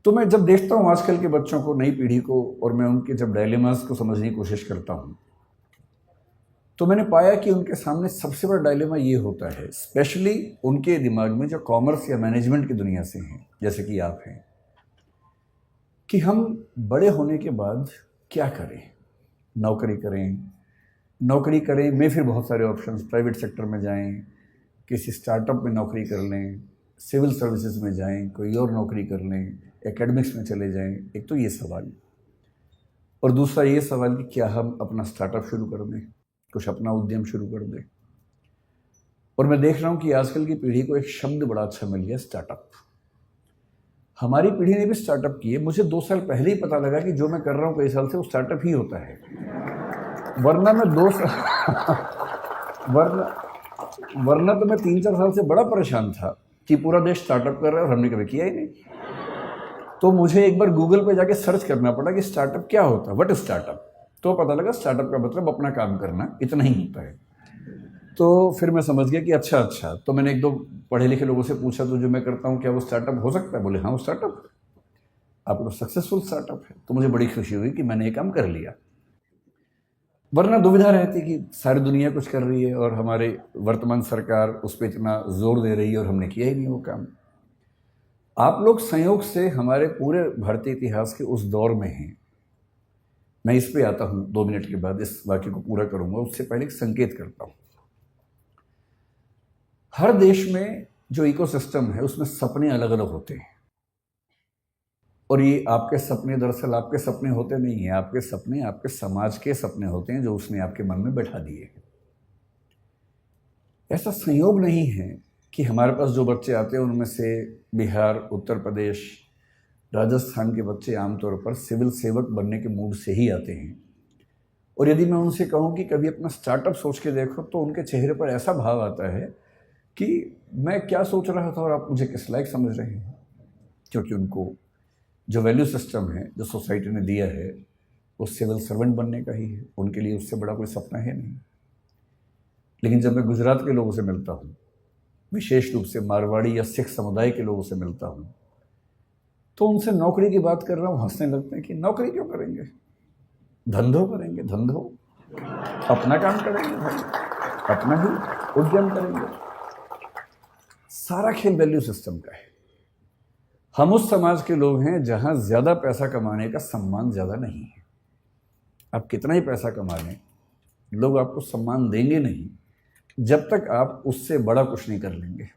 तो मैं जब देखता हूँ आजकल के बच्चों को, नई पीढ़ी को, और मैं उनके जब डायलेमास को समझने की कोशिश करता हूँ, तो मैंने पाया कि उनके सामने सबसे बड़ा डायलेमा ये होता है, स्पेशली उनके दिमाग में जो कॉमर्स या मैनेजमेंट की दुनिया से हैं, जैसे कि आप हैं, कि हम बड़े होने के बाद क्या करें। नौकरी करें में फिर बहुत सारे ऑप्शंस, प्राइवेट सेक्टर में जाएं, किसी स्टार्टअप में नौकरी कर लें, सिविल सर्विसेज में जाएं, कोई और नौकरी कर लें, एकेडमिक्स में चले जाएं। एक तो ये सवाल, और दूसरा ये सवाल कि क्या हम अपना स्टार्टअप शुरू कर दें, कुछ अपना उद्यम शुरू कर दें। और मैं देख रहा हूँ कि आजकल की पीढ़ी को एक शब्द बड़ा अच्छा मिल गया, स्टार्टअप। हमारी पीढ़ी ने भी स्टार्टअप किए। मुझे 2 साल पहले ही पता लगा कि जो मैं कर रहा हूँ कई साल से वो स्टार्टअप ही होता है, वरना मैं 2 साल वरना तो मैं 3-4 साल से बड़ा परेशान था कि पूरा देश स्टार्टअप कर रहा है और हमने कभी किया ही नहीं। तो मुझे एक बार गूगल पे जाके सर्च करना पड़ा कि स्टार्टअप क्या होता है, व्हाट इज स्टार्टअप। तो पता लगा स्टार्टअप का मतलब अपना काम करना, इतना ही होता है। तो फिर मैं समझ गया कि अच्छा। तो मैंने 1-2 पढ़े लिखे लोगों से पूछा, तो जो मैं करता हूँ क्या वो स्टार्टअप हो सकता है? बोले हाँ वो स्टार्टअप, आपको सक्सेसफुल स्टार्टअप है। तो मुझे बड़ी खुशी हुई कि मैंने ये काम कर लिया, वरना दुविधा रहती कि सारी दुनिया कुछ कर रही है और हमारे वर्तमान सरकार उस पर इतना जोर दे रही है और हमने किया ही नहीं वो काम। आप लोग संयोग से हमारे पूरे भारतीय इतिहास के उस दौर में हैं। मैं इस पे आता हूँ 2 मिनट के बाद, इस वाक्य को पूरा करूंगा। उससे पहले एक संकेत करता हूँ। हर देश में जो इकोसिस्टम है उसमें सपने अलग अलग होते हैं, और ये आपके सपने दरअसल आपके सपने होते नहीं हैं। आपके सपने आपके समाज के सपने होते हैं जो उसने आपके मन में बैठा दिए। ऐसा संयोग नहीं है कि हमारे पास जो बच्चे आते हैं उनमें से बिहार, उत्तर प्रदेश, राजस्थान के बच्चे आमतौर पर सिविल सेवक बनने के मूड से ही आते हैं। और यदि मैं उनसे कहूं कि कभी अपना स्टार्टअप सोच के देखो, तो उनके चेहरे पर ऐसा भाव आता है कि मैं क्या सोच रहा था और आप मुझे किस लायक समझ रहे हैं। क्योंकि उनको जो वैल्यू सिस्टम है जो सोसाइटी ने दिया है वो सिविल सर्वेंट बनने का ही है। उनके लिए उससे बड़ा कोई सपना है नहीं। लेकिन जब मैं गुजरात के लोगों से मिलता हूँ, विशेष रूप से मारवाड़ी या सिख समुदाय के लोगों से मिलता हूँ, तो उनसे नौकरी की बात कर रहा हूँ, हंसने लगते हैं कि नौकरी क्यों करेंगे, धंधो करेंगे, धंधो, अपना काम करेंगे भाई, अपना ही उद्यम करेंगे। सारा खेल वैल्यू सिस्टम का है। हम उस समाज के लोग हैं जहां ज्यादा पैसा कमाने का सम्मान ज्यादा नहीं है। आप कितना ही पैसा कमा लें, लोग आपको सम्मान देंगे नहीं जब तक आप उससे बड़ा कुछ नहीं कर लेंगे।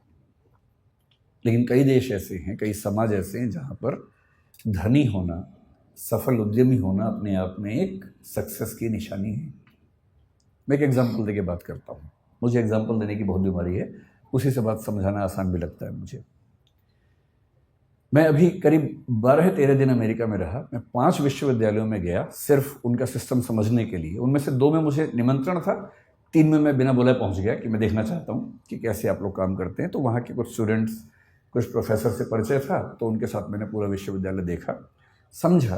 लेकिन कई देश ऐसे हैं, कई समाज ऐसे हैं जहां पर धनी होना, सफल उद्यमी होना अपने आप में एक सक्सेस की निशानी है। मैं एक एग्जाम्पल देके बात करता हूँ। मुझे एग्जाम्पल देने की बहुत बीमारी है, उसी से बात समझाना आसान भी लगता है मुझे। मैं अभी करीब 12-13 दिन अमेरिका में रहा। मैं 5 विश्वविद्यालयों में गया सिर्फ उनका सिस्टम समझने के लिए। उनमें से 2 में मुझे निमंत्रण था, 3 में मैं बिना बोले पहुंच गया कि मैं देखना चाहता हूं कि कैसे आप लोग काम करते हैं। तो वहाँ के कुछ स्टूडेंट्स, कुछ प्रोफेसर से परिचय था, तो उनके साथ मैंने पूरा विश्वविद्यालय देखा, समझा,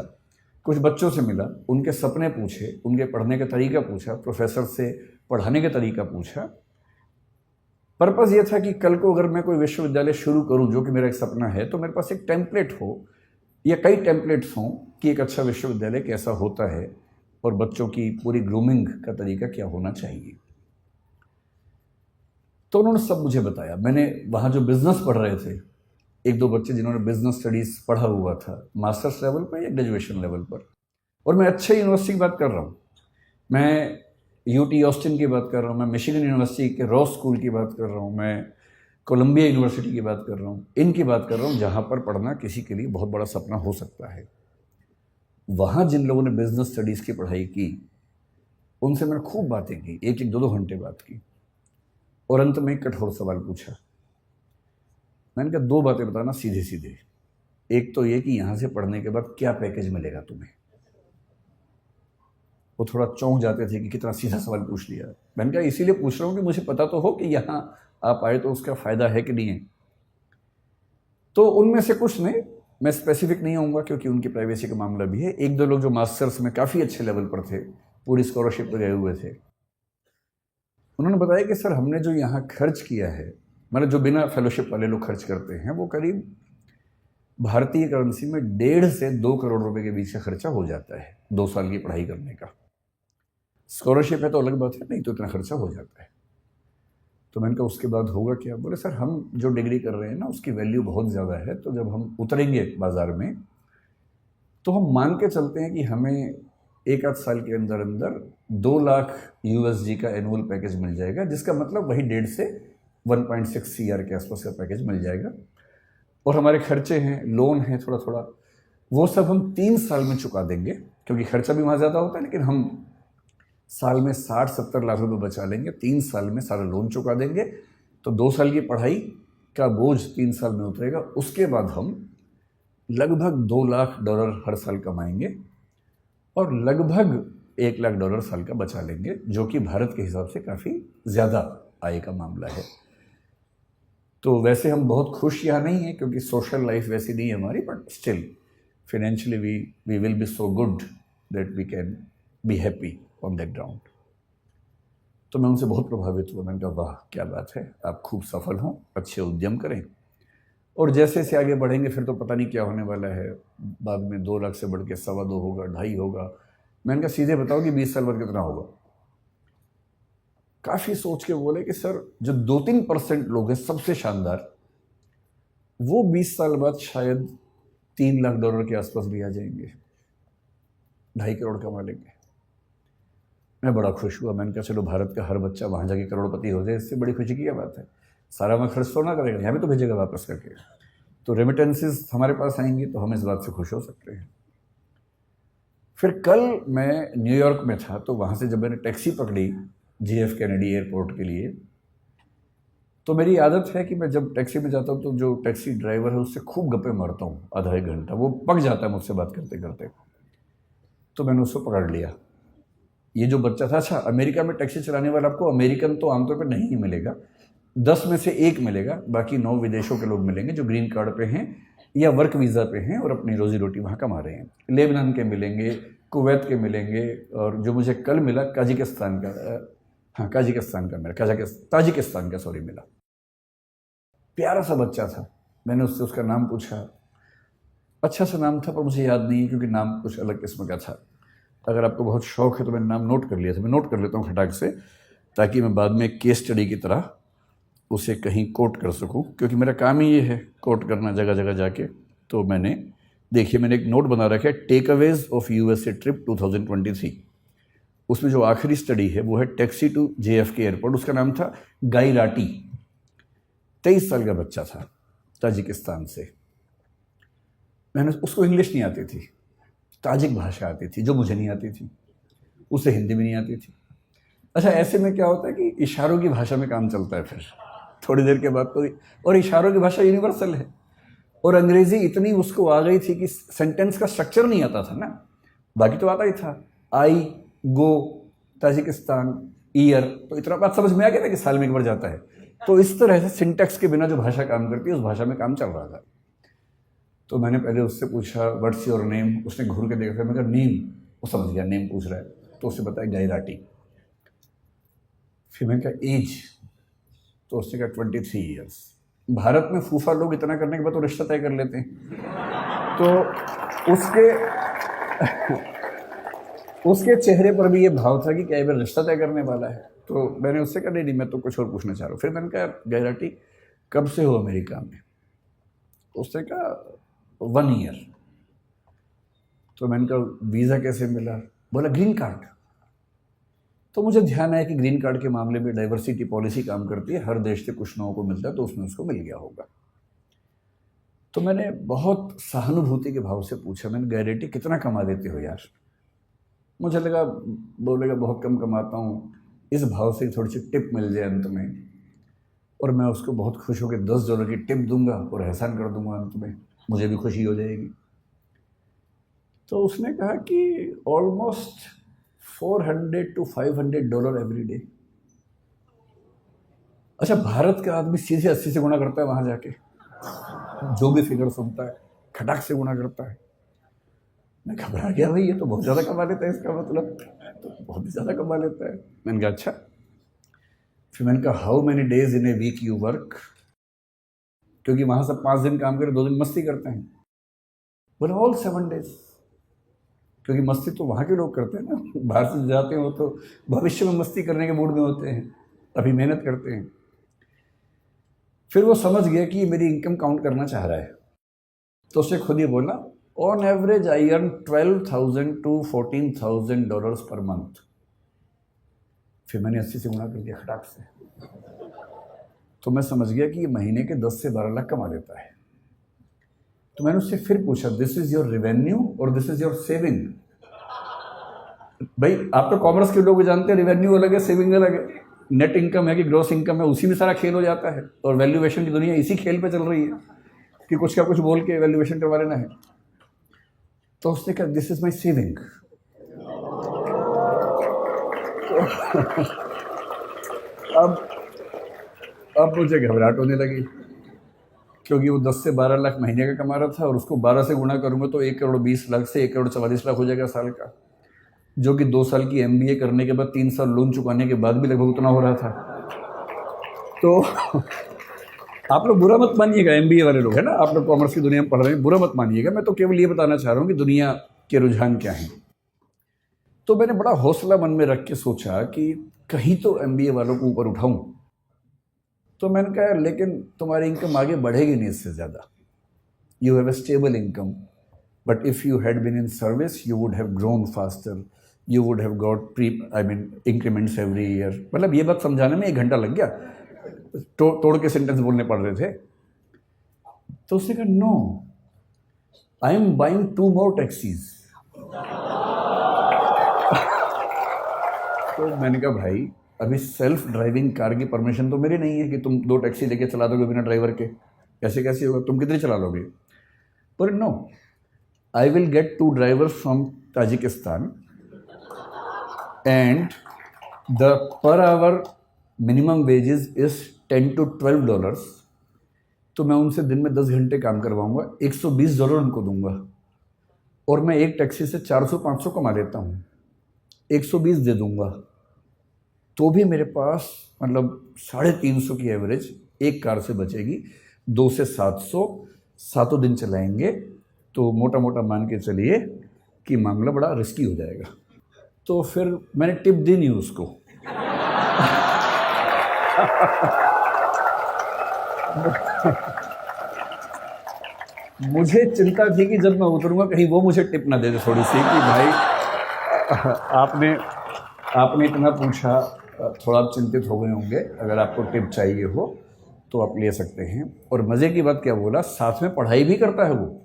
कुछ बच्चों से मिला, उनके सपने पूछे, उनके पढ़ने का तरीका पूछा, प्रोफेसर से पढ़ाने का तरीका पूछा। पर्पज़ ये था कि कल को अगर मैं कोई विश्वविद्यालय शुरू करूं, जो कि मेरा एक सपना है, तो मेरे पास एक टेम्पलेट हो या कई टेम्पलेट्स हों कि एक अच्छा विश्वविद्यालय कैसा होता है और बच्चों की पूरी ग्रूमिंग का तरीका क्या होना चाहिए। तो उन्होंने सब मुझे बताया। मैंने वहाँ जो बिजनेस पढ़ रहे थे, 1-2 बच्चे जिन्होंने बिजनेस स्टडीज़ पढ़ा हुआ था मास्टर्स लेवल पर या ग्रेजुएशन लेवल पर, और मैं अच्छे यूनिवर्सिटी की बात कर रहा हूँ, मैं यूटी ऑस्टिन की बात कर रहा हूँ, मैं मिशिगन यूनिवर्सिटी के रॉस स्कूल की बात कर रहा हूँ, मैं कोलंबिया यूनिवर्सिटी की बात कर रहा हूँ, इनकी बात कर रहा हूँ जहाँ पर पढ़ना किसी के लिए बहुत बड़ा सपना हो सकता है। वहाँ जिन लोगों ने बिजनेस स्टडीज़ की पढ़ाई की, उनसे मैंने खूब बातें की, 1-1, 2-2 घंटे बात की, और अंत में एक कठोर सवाल पूछा। मैंने कहा 2 बातें बताना सीधे सीधे। एक तो ये कि यहाँ से पढ़ने के बाद क्या पैकेज मिलेगा तुम्हें। वो थोड़ा चौंक जाते थे कि कितना सीधा सवाल पूछ लिया। मैंने कहा इसीलिए पूछ रहा हूँ कि मुझे पता तो हो कि यहाँ आप आए तो उसका फ़ायदा है कि नहीं है। तो उनमें से कुछ ने, मैं स्पेसिफिक नहीं आऊँगा क्योंकि उनकी प्राइवेसी का मामला भी है, 1-2 लोग जो मास्टर्स में काफ़ी अच्छे लेवल पर थे, पूरी स्कॉलरशिप पर गए हुए थे, उन्होंने बताया कि सर हमने जो यहाँ खर्च किया है, मतलब जो बिना फेलोशिप वाले लोग खर्च करते हैं, वो करीब भारतीय करेंसी में 1.5 से 2 करोड़ रुपए के बीच का खर्चा हो जाता है 2 साल की पढ़ाई करने का। स्कॉलरशिप है तो अलग बात है, नहीं तो इतना खर्चा हो जाता है। तो मैंने कहा उसके बाद होगा क्या? बोले सर हम जो डिग्री कर रहे हैं ना उसकी वैल्यू बहुत ज़्यादा है, तो जब हम उतरेंगे बाज़ार में तो हम मान के चलते हैं कि हमें 1 आध साल के अंदर अंदर 2 लाख USD का एनुअल पैकेज मिल जाएगा, जिसका मतलब वही 1.5 से 1.6 CR के आसपास का पैकेज मिल जाएगा। और हमारे खर्चे हैं, लोन है थोड़ा थोड़ा, वो सब हम 3 साल में चुका देंगे, क्योंकि खर्चा भी वहाँ ज़्यादा होता है, लेकिन हम साल में 60-70 लाख रुपए बचा लेंगे, 3 साल में सारा लोन चुका देंगे, तो 2 साल की पढ़ाई का बोझ 3 साल में उतरेगा। उसके बाद हम लगभग $2 लाख हर साल कमाएंगे और लगभग $1 लाख साल का बचा लेंगे, जो कि भारत के हिसाब से काफ़ी ज़्यादा आय का मामला है। तो वैसे हम बहुत खुश यहाँ नहीं हैं, क्योंकि सोशल लाइफ वैसी नहीं है हमारी, but still financially we will be so good that we can be happy on that ground. तो मैं उनसे बहुत प्रभावित हुआ। मैंने कहा वाह क्या बात है, आप खूब सफल हों, अच्छे उद्यम करें, और जैसे से आगे बढ़ेंगे फिर तो पता नहीं क्या होने वाला है। बाद में 2 लाख से बढ़ के 2.25 होगा, 2.5 होगा। मैंने कहा सीधे बताओ कि 20 साल बाद कितना होगा? काफ़ी सोच के बोले कि सर जो 2-3% लोग हैं सबसे शानदार, वो 20 साल बाद शायद $3 लाख के आसपास भी आ जाएंगे, 2.5 करोड़ कमा लेंगे। मैं बड़ा खुश हुआ। मैंने कहा चलो भारत का हर बच्चा वहाँ जाके करोड़पति हो जाए, इससे बड़ी खुशी की क्या बात है। सारा मैं खर्च तो ना करेगा, यहाँ भी तो भेजेगा वापस करके। तो रेमिटेंसेस हमारे पास आएंगी तो हम इस बात से खुश हो सकते हैं। फिर कल मैं न्यूयॉर्क में था, तो वहाँ से जब मैंने टैक्सी पकड़ी JF कैनेडी एयरपोर्ट के लिए, तो मेरी आदत है कि मैं जब टैक्सी में जाता हूँ तो जो टैक्सी ड्राइवर है उससे खूब गप्पे मारता हूँ आधा 1 घंटा, वो पक जाता है मुझसे बात करते करते। तो मैंने उसको पकड़ लिया। ये जो बच्चा था, अच्छा अमेरिका में टैक्सी चलाने वाला आपको अमेरिकन तो आमतौर पर नहीं मिलेगा, 10 में से 1 मिलेगा, बाकी 9 विदेशों के लोग मिलेंगे जो ग्रीन कार्ड पे हैं या वर्क वीज़ा पे हैं और अपनी रोजी रोटी वहाँ कमा रहे हैं। लेबनान के मिलेंगे, कुवैत के मिलेंगे, और जो मुझे कल मिला काजिकिस्तान का, हाँ काजिकिस्तान का मिला, ताजिकिस्तान का सॉरी मिला। प्यारा सा बच्चा था। मैंने उससे उसका नाम पूछा, अच्छा सा नाम था पर मुझे याद नहीं है क्योंकि नाम कुछ अलग किस्म का था। अगर आपको बहुत शौक है तो मैंने नाम नोट कर लिया था, मैं नोट कर लेता हूँ खटाक से, ताकि मैं बाद में केस स्टडी की तरह उसे कहीं कोट कर सकूं, क्योंकि मेरा काम ही ये है कोट करना जगह जगह जाके। तो मैंने देखिए मैंने एक नोट बना रखा है, टेकअवेज ऑफ USA ट्रिप 2023। उसमें जो आखिरी स्टडी है वो है टैक्सी टू JFK एयरपोर्ट। उसका नाम था गाई राटी, 23 साल का बच्चा था, ताजिकिस्तान से। मैंने उसको इंग्लिश नहीं आती थी, ताजिक भाषा आती थी जो मुझे नहीं आती थी, उसे हिंदी भी नहीं आती थी। अच्छा ऐसे में क्या होता है कि इशारों की भाषा में काम चलता है फिर थोड़ी देर के बाद तो, और इशारों की भाषा यूनिवर्सल है। और अंग्रेजी इतनी उसको आ गई थी कि सेंटेंस का स्ट्रक्चर नहीं आता था ना, बाकी तो आता ही था, आई गो ताजिकिस्तान ईयर, तो इतना बात समझ में आ गया था कि साल में 1 बार जाता है। तो इस तरह से सिंटेक्स के बिना जो भाषा काम करती है उस भाषा में काम चल रहा था। तो मैंने पहले उससे पूछा व्हाट्स योर नेम, उसने घूर के देखा, मैं कहा नेम, वो समझ गया नेम पूछ रहा है, तो उससे बताया गाई राटी। फिर मैंने कहा एज, तो उसने कहा 23 ईयर्स। भारत में फूफा लोग इतना करने के बाद तो रिश्ता तय कर लेते हैं, तो उसके चेहरे पर भी ये भाव था कि क्या ये रिश्ता तय करने वाला है। तो मैंने उससे कहा नहीं मैं तो कुछ और पूछना चाह रहा हूँ। फिर मैंने कहा गाई राटी कब से हो अमेरिका में? उसने कहा 1 ईयर। तो मैंने कहा वीज़ा कैसे मिला? बोला ग्रीन कार्ड। तो मुझे ध्यान आया कि ग्रीन कार्ड के मामले में डाइवर्सिटी पॉलिसी काम करती है, हर देश से कुछ लोगों को मिलता है, तो उसमें उसको मिल गया होगा। तो मैंने बहुत सहानुभूति के भाव से पूछा, मैंने गाई राटी कितना कमा देते हो यार? मुझे लगा बोलेगा बहुत कम कमाता हूँ, इस भाव से थोड़ी सी टिप मिल जाए अंत में, और मैं उसको बहुत खुश होकर $10 की टिप दूंगा और एहसान कर दूंगा अंत में, मुझे भी खुशी हो जाएगी। तो उसने कहा कि ऑलमोस्ट $400 to $500 एवरी डे। अच्छा भारत का आदमी सीधे 80 से गुणा करता है वहां जाके, जो भी फिगर सुनता है खटाक से गुणा करता है। मैं घबरा गया, भाई ये तो बहुत ज़्यादा कमा लेता है, इसका मतलब तो बहुत ही ज़्यादा कमा लेता है। मैंने कहा अच्छा। फिर मैंने कहा how many days in a week you work, क्योंकि वहाँ सब 5 दिन काम करे, 2 दिन मस्ती करते हैं। बोला ऑल 7 days, क्योंकि मस्ती तो वहाँ के लोग करते हैं ना, बाहर से जाते हैं वो तो भविष्य में मस्ती करने के मूड में होते हैं, अभी मेहनत करते हैं। फिर वो समझ गया कि ये मेरी इनकम काउंट करना चाह रहा है, तो उसने खुद ही बोला on average I earn $12,000 to $14,000 per month. फिर मैंने 80 से गुणा कर दिया खटाक से, तो मैं समझ गया कि ये महीने के 10 से 12 लाख कमा लेता है। तो मैंने उससे फिर पूछा दिस इज योर रेवेन्यू और दिस इज योर सेविंग? भाई आप तो कॉमर्स के लोग जानते हैं, रेवेन्यू अलग है, सेविंग अलग है। नेट इनकम है कि ग्रॉस इनकम है, उसी में सारा खेल हो जाता है। और वैल्यूएशन की दुनिया इसी खेल पे चल रही है कि कुछ का कुछ बोल के वैल्यूएशन करवा लेना है। तो उसने कहा दिस इज माई सेविंग। अब मुझे घबराहट होने लगी, क्योंकि वो 10 से 12 लाख महीने का कमा रहा था, और उसको 12 से गुणा करूंगा तो 1,20,00,000 से 1,44,00,000 हो जाएगा साल का, जो कि 2 साल की MBA करने के बाद 3 साल लोन चुकाने के बाद भी लगभग उतना हो रहा था। तो आप लोग बुरा मत मानिएगा, MBA वाले लोग है ना, आप लोग कॉमर्स की दुनिया में पढ़ रहे हैं, बुरा मत मानिएगा। मैं तो केवल ये बताना चाह रहा हूँ कि दुनिया के रुझान क्या हैं। तो मैंने बड़ा हौसला मन में रख के सोचा कि कहीं तो MBA वालों को ऊपर उठाऊं। तो मैंने कहा लेकिन तुम्हारी इनकम आगे बढ़ेगी नहीं इससे ज़्यादा। You have a stable income, but if you had been in service you would have grown faster, you would have got increments every year. मतलब ये बात समझाने में 1 घंटा लग गया, तोड़ के सेंटेंस बोलने पड़ रहे थे। तो उसने कहा no, I am buying 2 more taxis. तो मैंने कहा भाई अभी सेल्फ ड्राइविंग कार की परमिशन तो मेरी नहीं है कि तुम 2 टैक्सी लेके चला दोगे बिना ड्राइवर के, कैसे कैसे होगा, तुम कितनी चला लोगे? पर no, I will get 2 drivers from Tajikistan and the per hour minimum wages is $10 to $12। तो मैं उनसे दिन में 10 घंटे काम करवाऊंगा, $120 उनको दूंगा, और मैं एक टैक्सी से 400-500 कमा लेता हूँ, 120 दे दूंगा, तो भी मेरे पास मतलब 350 की एवरेज एक कार से बचेगी। 2 से 700 7 दिन चलाएंगे, तो मोटा मोटा मान के चलिए कि मामला बड़ा रिस्की हो जाएगा। तो फिर मैंने टिप दी नहीं उसको। मुझे चिंता थी कि जब मैं उतरूंगा कहीं वो मुझे टिप ना दे दे थोड़ी सी कि भाई आपने इतना पूछा, थोड़ा आप चिंतित हो गए होंगे, अगर आपको टिप चाहिए हो तो आप ले सकते हैं। और मज़े की बात क्या बोला, साथ में पढ़ाई भी करता है वो,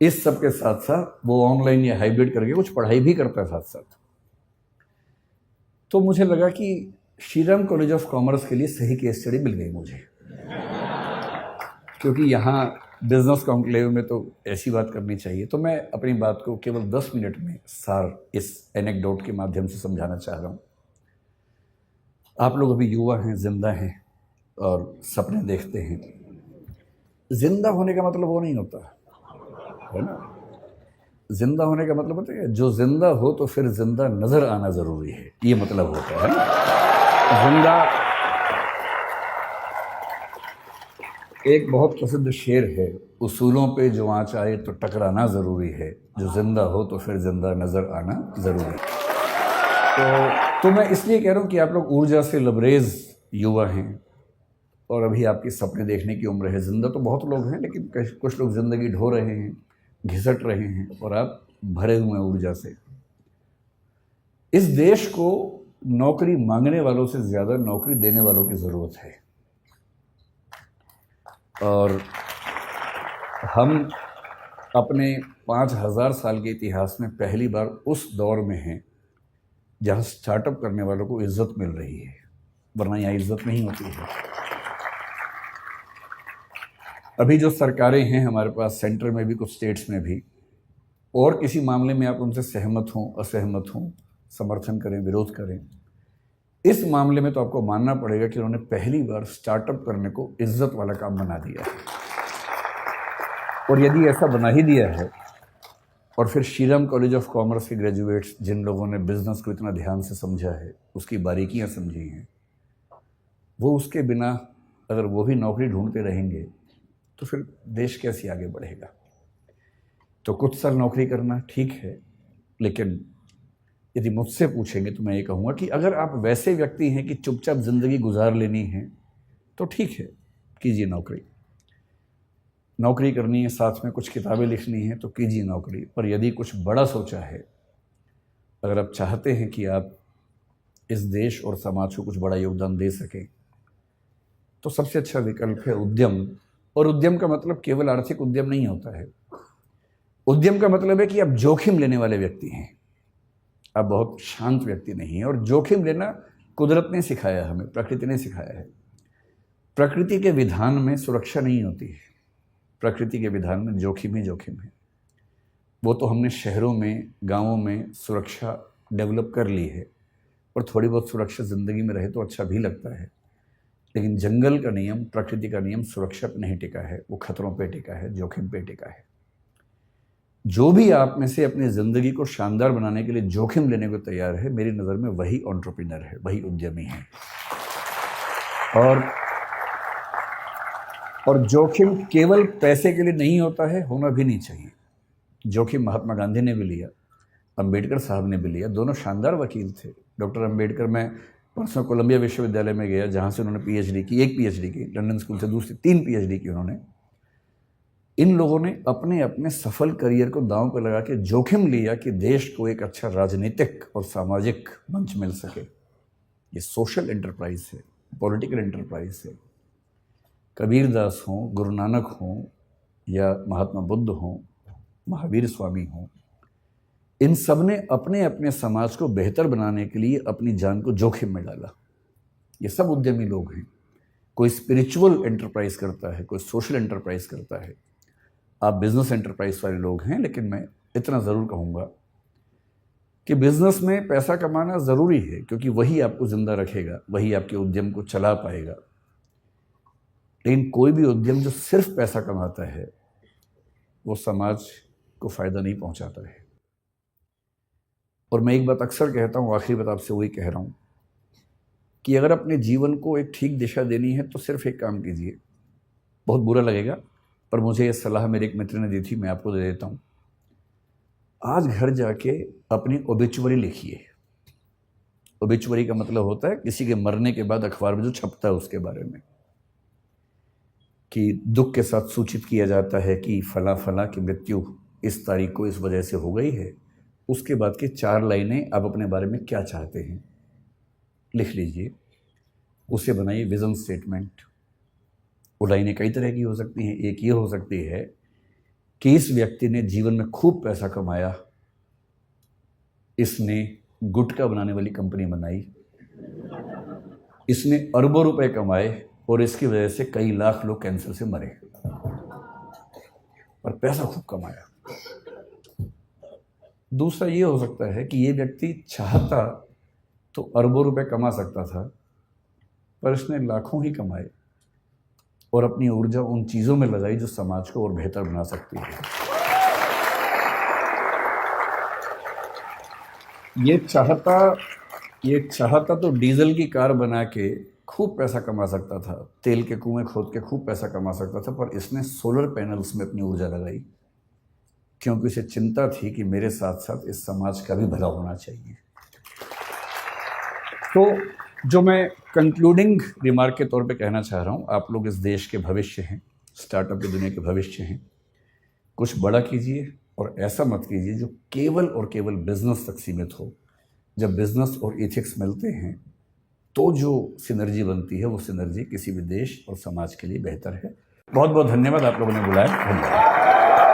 इस सब के साथ साथ वो ऑनलाइन या हाइब्रिड करके कुछ पढ़ाई भी करता है साथ साथ। तो मुझे लगा कि श्रीराम कॉलेज ऑफ कॉमर्स के लिए सही केस स्टडी मिल गई मुझे, क्योंकि यहाँ बिजनेस कॉन्क्लेव में तो ऐसी बात करनी चाहिए। तो मैं अपनी बात को केवल 10 मिनट में सार इस एनेक्डोट के माध्यम से समझाना चाह रहा हूँ। आप लोग अभी युवा हैं, जिंदा हैं और सपने देखते हैं। जिंदा होने का मतलब वो नहीं होता है ना, जिंदा होने का मतलब होता है जो जिंदा हो तो फिर जिंदा नजर आना जरूरी है, ये मतलब होता है ना। जिंदा एक बहुत प्रसिद्ध शेर है, उसूलों पे जो आँच आए तो टकराना ज़रूरी है, जो जिंदा हो तो फिर जिंदा नज़र आना ज़रूरी है। तो मैं इसलिए कह रहा हूँ कि आप लोग ऊर्जा से लबरेज युवा हैं और अभी आपकी सपने देखने की उम्र है। जिंदा तो बहुत लोग हैं, लेकिन कुछ लोग ज़िंदगी ढो रहे हैं, घिसट रहे हैं, और आप भरे हुए हैं ऊर्जा से। इस देश को नौकरी मांगने वालों से ज़्यादा नौकरी देने वालों की ज़रूरत है, और हम अपने 5000 साल के इतिहास में पहली बार उस दौर में हैं जहाँ स्टार्टअप करने वालों को इज्जत मिल रही है, वरना यहाँ इज्जत नहीं होती है। अभी जो सरकारें हैं हमारे पास, सेंटर में भी, कुछ स्टेट्स में भी, और किसी मामले में आप उनसे सहमत हों असहमत हों, समर्थन करें विरोध करें, इस मामले में तो आपको मानना पड़ेगा कि उन्होंने पहली बार स्टार्टअप करने को इज्जत वाला काम बना दिया है। और यदि ऐसा बना ही दिया है, और फिर श्रीराम कॉलेज ऑफ कॉमर्स के ग्रेजुएट्स जिन लोगों ने बिजनेस को इतना ध्यान से समझा है, उसकी बारीकियां समझी हैं, वो उसके बिना अगर वो भी नौकरी ढूंढते रहेंगे तो फिर देश कैसे आगे बढ़ेगा। तो कुछ साल नौकरी करना ठीक है, लेकिन यदि मुझसे पूछेंगे तो मैं ये कहूँगा कि अगर आप वैसे व्यक्ति हैं कि चुपचाप ज़िंदगी गुजार लेनी है तो ठीक है, कीजिए नौकरी। नौकरी करनी है, साथ में कुछ किताबें लिखनी है तो कीजिए नौकरी। पर यदि कुछ बड़ा सोचा है, अगर आप चाहते हैं कि आप इस देश और समाज को कुछ बड़ा योगदान दे सकें, तो सबसे अच्छा विकल्प है उद्यम। और उद्यम का मतलब केवल आर्थिक उद्यम नहीं होता है। उद्यम का मतलब है कि आप जोखिम लेने वाले व्यक्ति हैं, आप बहुत शांत व्यक्ति नहीं हैं। और जोखिम लेना कुदरत ने सिखाया, हमें प्रकृति ने सिखाया है। प्रकृति के विधान में सुरक्षा नहीं होती है, प्रकृति के विधान में जोखिम ही जोखिम है। वो तो हमने शहरों में, गांवों में सुरक्षा डेवलप कर ली है, और थोड़ी बहुत सुरक्षा ज़िंदगी में रहे तो अच्छा भी लगता है। लेकिन जंगल का नियम, प्रकृति का नियम सुरक्षा पर नहीं टिका है, वो खतरों पे टिका है, जोखिम पे टिका है। जो भी आप में से अपनी ज़िंदगी को शानदार बनाने के लिए जोखिम लेने को तैयार है, मेरी नज़र में वही एंटरप्रेन्योर है, वही उद्यमी है। और जोखिम केवल पैसे के लिए नहीं होता है, होना भी नहीं चाहिए। जोखिम महात्मा गांधी ने भी लिया, अंबेडकर साहब ने भी लिया, दोनों शानदार वकील थे। डॉक्टर अंबेडकर, मैं परसों कोलंबिया विश्वविद्यालय में गया जहाँ से उन्होंने पीएचडी की, एक पीएचडी की, लंदन स्कूल से दूसरी 3 पीएचडी की उन्होंने। इन लोगों ने अपने अपने सफल करियर को दांव पर लगा के जोखिम लिया कि देश को एक अच्छा राजनीतिक और सामाजिक मंच मिल सके। ये सोशल एंटरप्राइज है, पॉलिटिकल एंटरप्राइज है। कबीरदास हों, गुरु नानक हों, या महात्मा बुद्ध हों, महावीर स्वामी हों, इन सब ने अपने अपने समाज को बेहतर बनाने के लिए अपनी जान को जोखिम में डाला। ये सब उद्यमी लोग हैं। कोई स्पिरिचुअल एंटरप्राइज करता है, कोई सोशल एंटरप्राइज करता है। आप बिजनेस एंटरप्राइज वाले लोग हैं, लेकिन मैं इतना ज़रूर कहूँगा कि बिजनेस में पैसा कमाना ज़रूरी है, क्योंकि वही आपको ज़िंदा रखेगा, वही आपके उद्यम को चला पाएगा। लेकिन कोई भी उद्यम जो सिर्फ पैसा कमाता है, वो समाज को फ़ायदा नहीं पहुंचाता है। और मैं एक बात अक्सर कहता हूँ, आखिरी बात आपसे वही कह रहा हूँ, कि अगर अपने जीवन को एक ठीक दिशा देनी है तो सिर्फ एक काम कीजिए। बहुत बुरा लगेगा, पर मुझे ये सलाह मेरे एक मित्र ने दी थी, मैं आपको दे देता हूँ। आज घर जाके अपनी ओबिचुअरी लिखिए। ओबिचुअरी का मतलब होता है किसी के मरने के बाद अखबार में जो छपता है उसके बारे में, कि दुख के साथ सूचित किया जाता है कि फला फला की मृत्यु इस तारीख को इस वजह से हो गई है। उसके बाद की 4 लाइनें आप अपने बारे में क्या चाहते हैं लिख लीजिए, उसे बनाइए विजन स्टेटमेंट। वो लाइनें कई तरह की हो सकती हैं। एक ये हो सकती है कि इस व्यक्ति ने जीवन में खूब पैसा कमाया, इसने गुटखा बनाने वाली कंपनी बनाई, इसने अरबों रुपए कमाए और इसकी वजह से कई लाख लोग कैंसर से मरे, पर पैसा खूब कमाया। दूसरा ये हो सकता है कि ये व्यक्ति चाहता तो अरबों रुपए कमा सकता था, पर इसने लाखों ही कमाए और अपनी ऊर्जा उन चीज़ों में लगाई जो समाज को और बेहतर बना सकती है। ये चाहता तो डीजल की कार बना के खूब पैसा कमा सकता था, तेल के कुएं खोद के खूब पैसा कमा सकता था, पर इसने सोलर पैनल्स में अपनी ऊर्जा लगाई, क्योंकि उसे चिंता थी कि मेरे साथ साथ इस समाज का भी भला होना चाहिए। तो जो मैं कंक्लूडिंग रिमार्क के तौर पे कहना चाह रहा हूँ, आप लोग इस देश के भविष्य हैं, स्टार्टअप की दुनिया के भविष्य हैं। कुछ बड़ा कीजिए और ऐसा मत कीजिए जो केवल और केवल बिजनेस तक सीमित हो। जब बिजनेस और एथिक्स मिलते हैं तो जो सिनर्जी बनती है, वो सिनर्जी किसी भी देश और समाज के लिए बेहतर है। बहुत बहुत धन्यवाद, आप लोगों ने बुलाया। धन्यवाद।